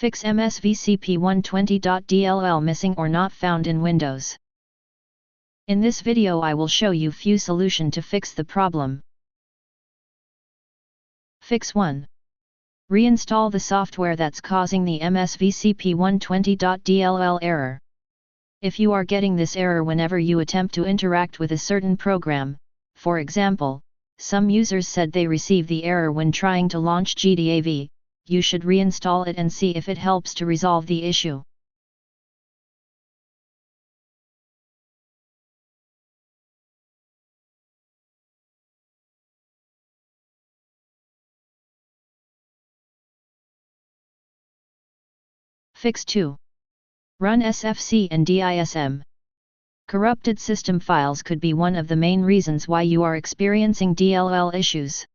Fix MSVCP120.dll missing or not found in Windows. In this video I will show you few solution to fix the problem. Fix 1. Reinstall the software that's causing the MSVCP120.dll error. If you are getting this error whenever you attempt to interact with a certain program, for example, some users said they receive the error when trying to launch GDAV, you should reinstall it and see if it helps to resolve the issue. Fix 2. Run SFC and DISM. Corrupted system files could be one of the main reasons why you are experiencing DLL issues.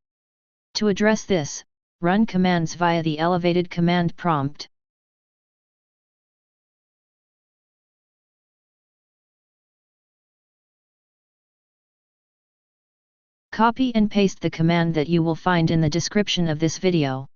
To address this, run commands via the elevated command prompt. Copy and paste the command that you will find in the description of this video.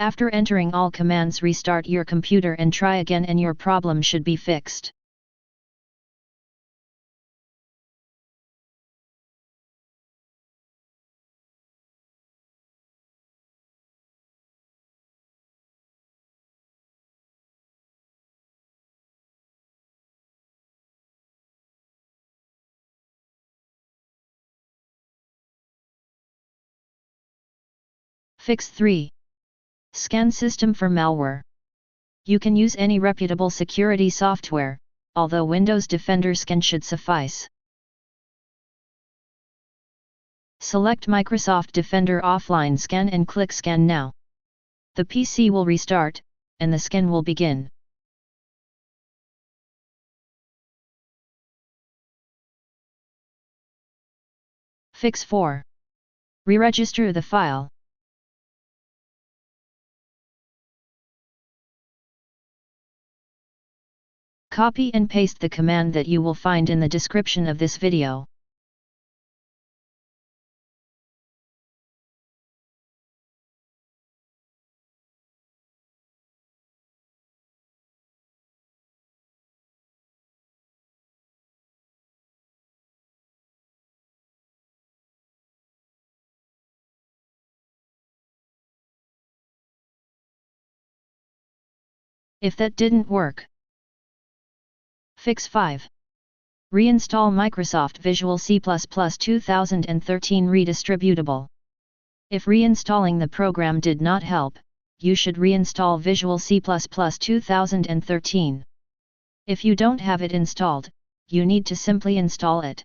After entering all commands, restart your computer and try again and your problem should be fixed. Fix 3. Scan system for malware. You can use any reputable security software, although Windows Defender Scan should suffice. Select Microsoft Defender Offline Scan and click Scan Now. The PC will restart, and the scan will begin. Fix 4. Re-register the file. Copy and paste the command that you will find in the description of this video. If that didn't work, Fix 5. Reinstall Microsoft Visual C++ 2013 Redistributable. If reinstalling the program did not help, you should reinstall Visual C++ 2013. If you don't have it installed, you need to simply install it.